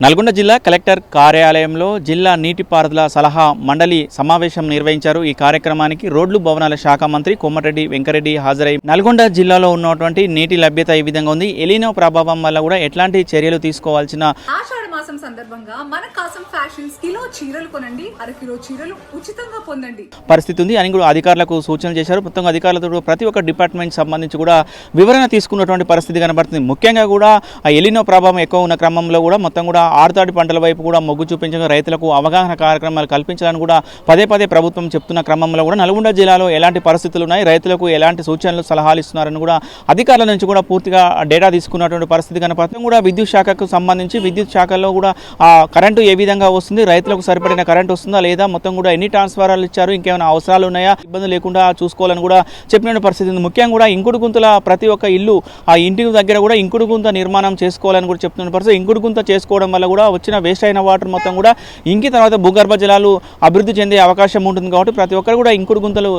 నల్గొండ జిల్లా కలెక్టర్ కార్యాలయంలో జిల్లా నీటిపారుదల సలహా మండలి సమావేశం నిర్వహించారు. ఈ కార్యక్రమానికి రోడ్లు భవనాల శాఖ మంత్రి కోమటిరెడ్డి వెంకరెడ్డి హాజరై నల్గొండ జిల్లాలో ఉన్నటువంటి నీటి లభ్యత ఈ విధంగా ఉంది, ఎలినో ప్రభావం వల్ల కూడా ఎట్లాంటి చర్యలు తీసుకోవాల్సిన ఆషాఢ మాసం సందర్భంగా మన కాసం ఫ్యాషన్స్ కిలో చీరలు కొనండి, అరకిలో చీరలు ఉచితంగా పొందండి పరిస్థితి ఉంది అని కూడా అధికారులకు సూచనలు చేశారు. మొత్తం అధికారులతో ప్రతి ఒక్క డిపార్ట్మెంట్ సంబంధించి కూడా వివరణ తీసుకున్నటువంటి పరిస్థితి కనబడుతుంది. ముఖ్యంగా కూడా ఆ ఎలినో ప్రభావం ఎక్కువ ఉన్న క్రమంలో కూడా మొత్తం కూడా ఆరుతాడి పంటల వైపు కూడా మొగ్గు చూపించగా రైతులకు అవగాహన కార్యక్రమాలు కల్పించాలని కూడా పదే పదే ప్రభుత్వం చెప్తున్న క్రమంలో కూడా నల్గొండ జిల్లాలో ఎలాంటి పరిస్థితులు ఉన్నాయి, రైతులకు ఎలాంటి సూచనలు సలహాలు ఇస్తున్నారని కూడా అధికారుల నుంచి కూడా పూర్తిగా డేటా తీసుకున్నటువంటి పరిస్థితి కనపడుతుంది. కూడా విద్యుత్ శాఖకు సంబంధించి విద్యుత్ శాఖలో కూడా కరెంటు ఏ విధంగా వస్తుంది, రైతులకు సరిపడిన కరెంటు వస్తుందా లేదా, మొత్తం కూడా ఎన్ని ట్రాన్స్ఫారాలు ఇచ్చారు, ఇంకేమైనా అవసరాలు ఉన్నాయా, ఇబ్బంది లేకుండా చూసుకోవాలని కూడా చెప్పిన పరిస్థితి ఉంది. ముఖ్యంగా కూడా ఇంకుడు గుంతల ప్రతి ఒక్క ఇల్లు ఆ ఇంటి దగ్గర కూడా ఇంకుడు గుంత నిర్మాణం చేసుకోవాలని కూడా చెప్తున్న పరిస్థితి. ఇంకుడు గుంత చేసుకోవడం వల్ల కూడా వచ్చిన వేస్ట్ అయిన వాటర్ మొత్తం కూడా ఇంకి తర్వాత భూగర్భ జలాలు అభివృద్ధి చెందే అవకాశం ఉంటుంది. కాబట్టి ప్రతి ఒక్కరు కూడా ఇంకుడు గుంతలు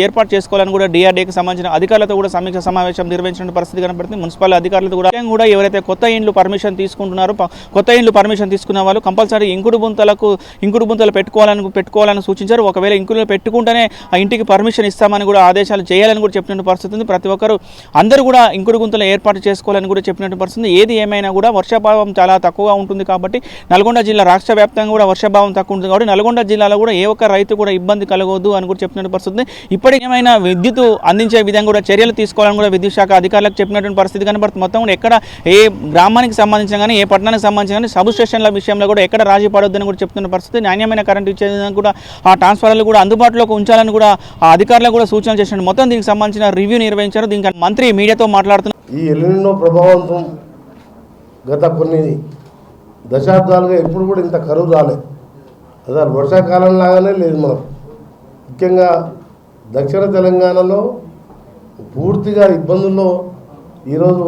ఏర్పాటు చేసుకోవాలని కూడా డిఆర్డీకి సంబంధించిన అధికారులతో కూడా సమీక్ష సమావేశం నిర్వహించిన పరిస్థితి కనబడుతుంది. మున్సిపల్ అధికారులతో కూడా ఎవరైతే కొత్త ఇండ్లు పర్మిషన్ తీసుకుంటున్నారో కొత్త ఇండ్లు పర్మిషన్ తీసుకున్న వాళ్ళు కంపల్సరీ ఇంకుడు గుంతలు పెట్టుకోవాలని సూచించారు. ఒకవేళ ఇంకుడు పెట్టుకుంటేనే ఆ ఇంటికి పర్మిషన్ ఇస్తామని కూడా ఆదేశాలు చేయాలని కూడా చెప్పినట్టు పరిస్థితి ఉంది. ప్రతి ఒక్కరు అందరూ కూడా ఇంకుడు గుంతలు ఏర్పాటు చేసుకోవాలని కూడా చెప్పినట్టు పరిస్థితి. ఏది ఏమైనా కూడా వర్షపాతం చాలా తక్కువగా ఉంటుంది కాబట్టి నల్గొండ జిల్లా రాష్ట్ర వ్యాప్తంగా కూడా వర్షభావం తక్కువ ఉంటుంది కాబట్టి నల్గొండ జిల్లాలో కూడా ఏ ఒక్క రైతు కూడా ఇబ్బంది కలగవద్దు అని కూడా చెప్పినట్టు పరిస్థితి. ఇప్పటికి ఏమైనా విద్యుత్ అందించే విధంగా కూడా చర్యలు తీసుకోవాలని కూడా విద్యుత్ శాఖ అధికారులకు చెప్పినటువంటి పరిస్థితి కనబడుతుంది. మొత్తం కూడా ఎక్కడ ఏ గ్రామానికి సంబంధించిన కానీ ఏ పట్టణానికి సంబంధించిన కానీ సబ్ స్టేషన్ల విషయంలో కూడా ఎక్కడ రాజీ పడొద్దని కూడా చెప్తున్న పరిస్థితి. నాణ్యమైన కరెంటు ఇచ్చేందుకు కూడా ఆ ట్రాన్స్ఫార్మర్లు కూడా అందుబాటులోకి ఉంచాలని కూడా ఆ అధికారులకు కూడా సూచనలు చేసినట్టు మొత్తం దీనికి సంబంధించిన రివ్యూ నిర్వహించారు. దీనికి మంత్రి మీడియాతో మాట్లాడుతున్నారు. ఈ ఎలినో ప్రభావంతో గత కొన్ని దశాబ్దాలుగా ఎప్పుడు కూడా ఇంత కరువు రాలేదు. అసలు వర్షాకాలం లాగానే లేదు. మనం ముఖ్యంగా దక్షిణ తెలంగాణలో పూర్తిగా ఇబ్బందుల్లో ఈరోజు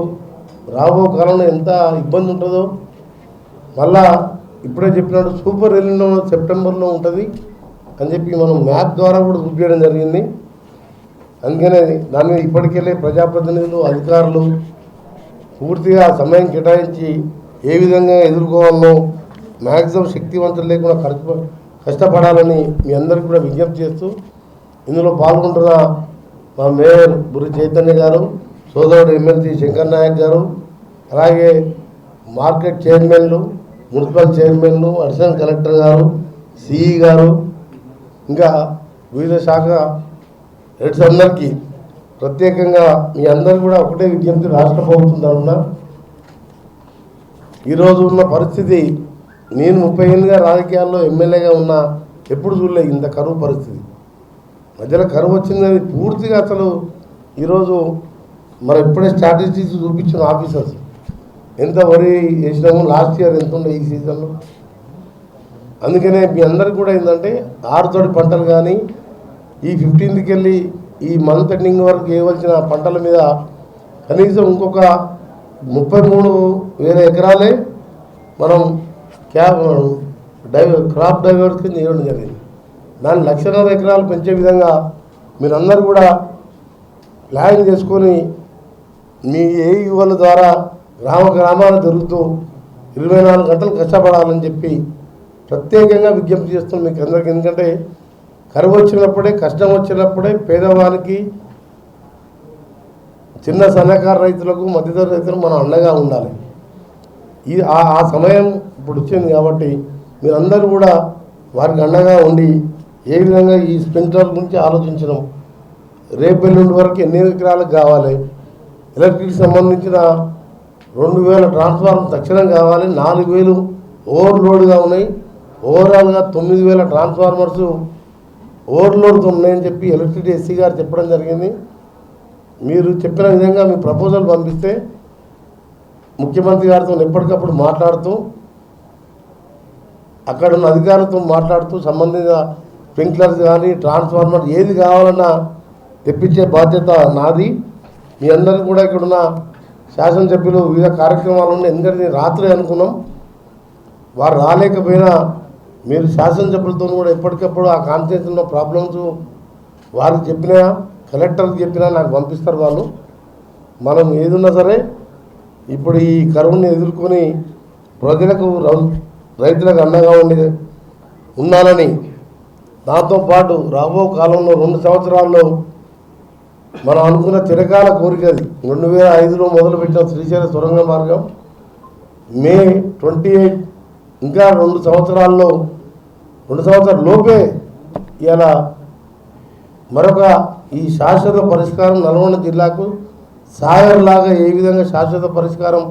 రాబో కాలంలో ఎంత ఇబ్బంది ఉంటుందో మళ్ళా ఇప్పుడే చెప్పినట్టు సూపర్ ఎలినో సెప్టెంబర్లో ఉంటుంది అని చెప్పి మనం మ్యాప్ ద్వారా కూడా చూపించడం జరిగింది. అందుకనే దాని మీద ఇప్పటికెళ్ళే ప్రజాప్రతినిధులు అధికారులు పూర్తిగా సమయం కేటాయించి ఏ విధంగా ఎదుర్కోవాలో మ్యాక్సిమం శక్తివంతులు లేకుండా కష్టపడాలని మీ అందరికీ కూడా విజ్ఞప్తి చేస్తూ ఇందులో పాల్గొంటున్న మా మేయర్ బుర్రి చైతన్య గారు, సోదరుడు ఎమ్మెల్సీ శంకర్ నాయక్ గారు, అలాగే మార్కెట్ చైర్మన్లు, మున్సిపల్ చైర్మన్లు, అడిషనల్ కలెక్టర్ గారు, సిఈ గారు, ఇంకా వివిధ శాఖ హెడ్స్ అందరికీ ప్రత్యేకంగా మీ అందరూ కూడా ఒకటే విజ్ఞప్తి రాష్ట్ర ప్రభుత్వం తరఫున ఈరోజు ఉన్న పరిస్థితి నేను 30 ఏళ్ళుగా రాజకీయాల్లో ఎమ్మెల్యేగా ఉన్నా ఎప్పుడు చూడలేదు ఇంత కరువు పరిస్థితి. మధ్యలో కరువు వచ్చిందని పూర్తిగా అసలు ఈరోజు మనం ఇప్పుడే స్ట్రాటజీస్ చూపించిన ఆఫీసర్స్ ఎంత వరి వేసినాము, లాస్ట్ ఇయర్ ఎంత ఉండే ఈ సీజన్లో. అందుకనే మీ అందరికి కూడా ఏంటంటే ఆరుతోడి పంటలు కానీ ఈ 15కి వెళ్ళి ఈ మంత్ ఎండింగ్ వరకు వేయవలసిన పంటల మీద కనీసం ఇంకొక 33,000 ఎకరాలే మనం క్రాప్ డైవర్స్ కింద చేయడం జరిగింది. దాన్ని 1,00,000 ఎకరాలు పెంచే విధంగా మీరందరూ కూడా ప్లాన్ చేసుకొని మీ ఏఈఓల ద్వారా గ్రామాలు తిరుగుతూ 24 గంటలు కష్టపడాలని చెప్పి ప్రత్యేకంగా విజ్ఞప్తి చేస్తున్నాం మీకు అందరికీ. ఎందుకంటే కరువు వచ్చినప్పుడే, కష్టం వచ్చినప్పుడే పేదవానికి, చిన్న సన్నకారు రైతులకు, మధ్యతరగతి రైతులకు మనం అండగా ఉండాలి. ఆ సమయం ఇప్పుడు వచ్చింది కాబట్టి మీరందరూ కూడా వారికి అండగా ఉండి ఏ విధంగా ఈ స్ప్రింక్లర్ గురించి ఆలోచించడం, రేపు ఎల్లుండి వరకు ఎన్ని ఎకరాలకు కావాలి, ఎలక్ట్రిక్ సంబంధించిన 2,000 ట్రాన్స్ఫార్మర్ తక్షణం కావాలి, 4,000 ఓవర్లోడ్గా ఉన్నాయి, ఓవరాల్గా 9,000 ట్రాన్స్ఫార్మర్స్ ఓవర్లోడ్తో ఉన్నాయని చెప్పి ఎలక్ట్రిసిటీ ఎస్సీ గారు చెప్పడం జరిగింది. మీరు చెప్పిన విధంగా మీ ప్రపోజల్ పంపిస్తే ముఖ్యమంత్రి గారితో ఎప్పటికప్పుడు మాట్లాడుతూ అక్కడ ఉన్న అధికారులతో మాట్లాడుతూ సంబంధిత స్ప్రింక్లర్స్ కానీ ట్రాన్స్ఫార్మర్ ఏది కావాలన్నా తెప్పించే బాధ్యత నాది. మీ అందరికీ కూడా ఇక్కడున్న శాసనసభ్యులు వివిధ కార్యక్రమాలు ఉన్నాయి. ఎందుకంటే రాత్రి అనుకున్నాం, వారు రాలేకపోయినా మీరు శాసనసభ్యులతో కూడా ఎప్పటికప్పుడు ఆ కాన్స్టిట్యూన్సీలో ప్రాబ్లమ్స్ వారికి చెప్పినా, కలెక్టర్కి చెప్పినా నాకు పంపిస్తారు వాళ్ళు. మనం ఏదున్నా సరే ఇప్పుడు ఈ కరువుని ఎదుర్కొని ప్రజలకు రైతులకు అండగా ఉండాలని, దాంతోపాటు రాబో కాలంలో 2 సంవత్సరాల్లో మనం అనుకున్న చిరకాల కోరికది 2005లో మొదలుపెట్టిన శ్రీశైల సొరంగ మార్గం మే 28 ఇంకా 2 సంవత్సరాల లోపే ఇలా మరొక ఈ శాశ్వత పరిష్కారం నల్గొండ జిల్లాకు సాగర్లాగా ఏ విధంగా శాశ్వత పరిష్కారం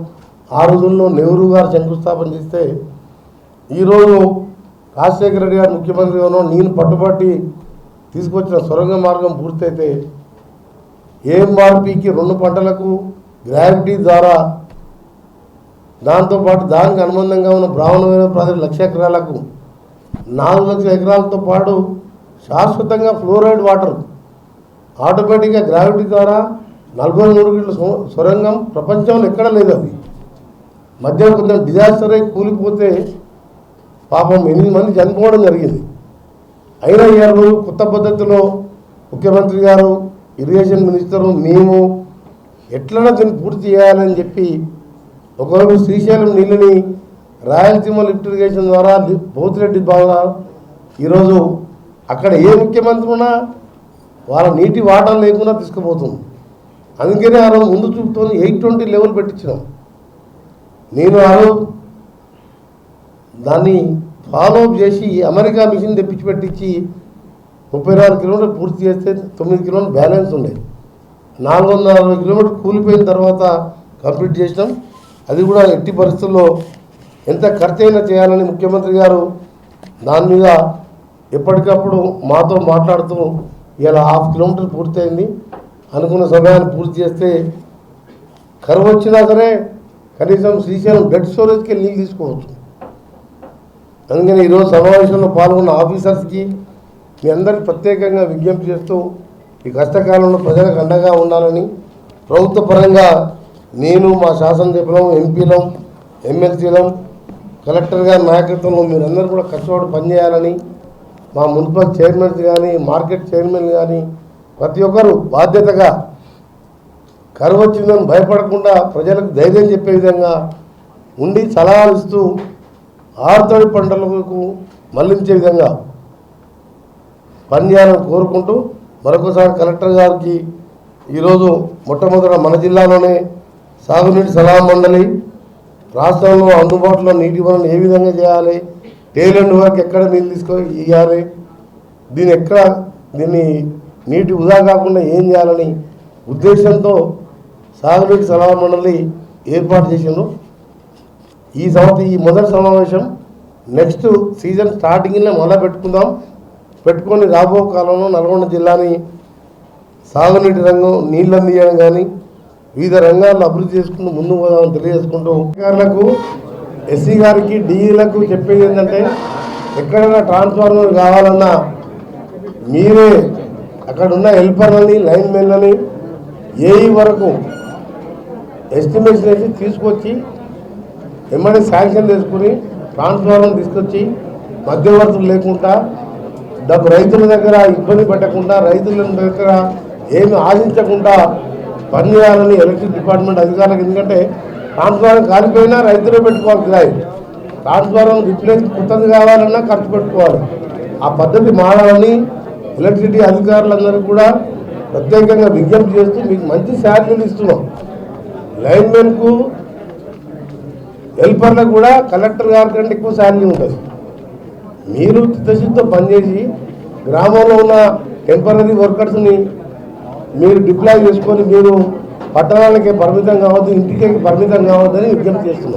ఆ రోజుల్లో నెహ్రూ గారు శంకుస్థాపన చేస్తే ఈరోజు రాజశేఖర రెడ్డి గారు ముఖ్యమంత్రిగానో నేను పట్టుబట్టి తీసుకొచ్చిన సొరంగ మార్గం పూర్తయితే ఏఎంఆర్పికి 2 పంటలకు గ్రావిటీ ద్వారా, దాంతోపాటు దానికి అనుబంధంగా ఉన్న బ్రాహ్మణ ప్రాంతం 1,00,000 ఎకరాలకు 4 లక్షల ఎకరాలతో పాటు శాశ్వతంగా ఫ్లోరైడ్ వాటర్ ఆటోమేటిక్గా గ్రావిటీ ద్వారా 43 గంటల సొరంగం ప్రపంచంలో ఎక్కడ లేదు. అది మధ్య కొంచెం డిజాస్టర్ అయి కూలిపోతే పాపం 8 మంది చనిపోవడం జరిగింది. అయినా ఈరోజు కొత్త పద్ధతిలో ముఖ్యమంత్రి గారు, ఇరిగేషన్ మినిస్టరు, మేము ఎట్లన్నా దీన్ని పూర్తి చేయాలని చెప్పి ఒకవైపు శ్రీశైలం నీళ్ళని రాయలసీమ లిఫ్ట్ ఇరిగేషన్ ద్వారా పోతిరెడ్డి ద్వారా ఈరోజు అక్కడ ఏ ముఖ్యమంత్రి ఉన్నా వాళ్ళ నీటి వాటర్ లేకుండా తీసుకుపోతుంది. అందుకనే ఆ రోజు ముందు చూపుతో 820 లెవెల్ పెట్టించినాం. నేను ఆ రోజు దాన్ని ఫాలో అప్ చేసి అమెరికా మిషన్ తెప్పించి పెట్టించి 34 కిలోమీటర్లు పూర్తి చేస్తే 9 కిలోమీటర్లు బ్యాలెన్స్ ఉండేది. 460 కిలోమీటర్లు కూలిపోయిన తర్వాత కంప్లీట్ చేసినాం. అది కూడా ఎట్టి పరిస్థితుల్లో ఎంత ఖర్చు అయినా చేయాలని ముఖ్యమంత్రి గారు దాని మీద ఎప్పటికప్పుడు మాతో మాట్లాడుతూ ఇలా 1/2 కిలోమీటర్ పూర్తయింది, అనుకున్న సమయాన్ని పూర్తి చేస్తే కరువు వచ్చినా సరే కనీసం శ్రీశైలం డెడ్ స్టోరేజ్కి నీళ్ళు తీసుకోవచ్చు. అందుకని ఈరోజు సమావేశంలో పాల్గొన్న ఆఫీసర్స్కి మీ అందరికి ప్రత్యేకంగా విజ్ఞప్తి చేస్తూ ఈ కష్టకాలంలో ప్రజలకు అండగా ఉండాలని, ప్రభుత్వ పరంగా నేను, మా శాసనసభ్యులం, ఎంపీలం, ఎమ్మెల్సీలం, కలెక్టర్ గారి నాయకత్వంలో మీరందరూ కూడా కష్టపడి పనిచేయాలని, మా మున్సిపల్ చైర్మన్స్ కానీ, మార్కెట్ చైర్మన్ కానీ ప్రతి ఒక్కరూ బాధ్యతగా కరువు వచ్చిందని భయపడకుండా ప్రజలకు ధైర్యం చెప్పే విధంగా ఉండి సలహాలు ఇస్తూ ఆరుతడి పంటలకు మళ్లించే విధంగా పనిచేయాలని కోరుకుంటూ మరొకసారి కలెక్టర్ గారికి ఈరోజు మొట్టమొదట మన జిల్లాలోనే సాగునీటి సలహా మండలి, రాష్ట్రంలో అందుబాటులో నీటి వనరులు ఏ విధంగా చేయాలి, టేలెంట్ వరకు ఎక్కడ నీళ్ళు ఇవ్వాలి, దీన్ని నీటి వృధా కాకుండా ఏం చేయాలని ఉద్దేశంతో సాగునీటి సలహా మండలి ఏర్పాటు చేసిండ్రు. ఈ మొదటి సమావేశం నెక్స్ట్ సీజన్ స్టార్టింగ్లో మళ్ళీ పెట్టుకొని రాబో కాలంలో నల్గొండ జిల్లాని సాగునీటి రంగం, నీళ్ళు అందించడం కానీ వివిధ రంగాల్లో అభివృద్ధి చేసుకుంటూ ముందుకు పోదామని తెలియజేసుకుంటూ అధికారులకు, ఎస్సీ గారికి, డిఈలకు చెప్పేది ఏంటంటే ఎక్కడైనా ట్రాన్స్ఫార్మర్ కావాలన్నా మీరే అక్కడ ఉన్న హెల్పర్లని, లైన్ మెన్లని ఏఈ వరకు ఎస్టిమేషన్ వేసి తీసుకొచ్చి ఎమ్మడే శాంక్షన్ చేసుకుని ట్రాన్స్ఫార్మర్ తీసుకొచ్చి మధ్యవర్తులు లేకుండా రైతుల దగ్గర ఇబ్బంది పెట్టకుండా, రైతుల దగ్గర ఏమి ఆశించకుండా పనిచేయాలని ఎలక్ట్రిక్ డిపార్ట్మెంట్ అధికారులకు. ఎందుకంటే ట్రాన్స్ఫార్మర్ కాలిపోయినా రైతులే పెట్టుకోవాలి కిరాయి, ట్రాన్స్ఫార్మర్ రిప్లేస్ కొత్తది కావాలన్నా ఖర్చు పెట్టుకోవాలి. ఆ పద్ధతి మారాలని ఎలక్ట్రిసిటీ అధికారులందరూ కూడా ప్రత్యేకంగా విజ్ఞప్తి చేస్తూ మీకు మంచి శాలరీలు ఇస్తున్నాం. లైన్మెన్కు, హెల్పర్లకు కూడా కలెక్టర్ గారి కంటే ఎక్కువ శాలరీ ఉంటుంది. మీరు చిత్తశుద్ధితో పనిచేసి గ్రామంలో ఉన్న టెంపరీ వర్కర్స్ని మీరు డిప్లాయ్ చేసుకొని మీరు పట్టణాలకే పరిమితం కావద్దు, ఇంటికే పరిమితం కావద్దని విజ్ఞప్తి చేస్తున్నాం.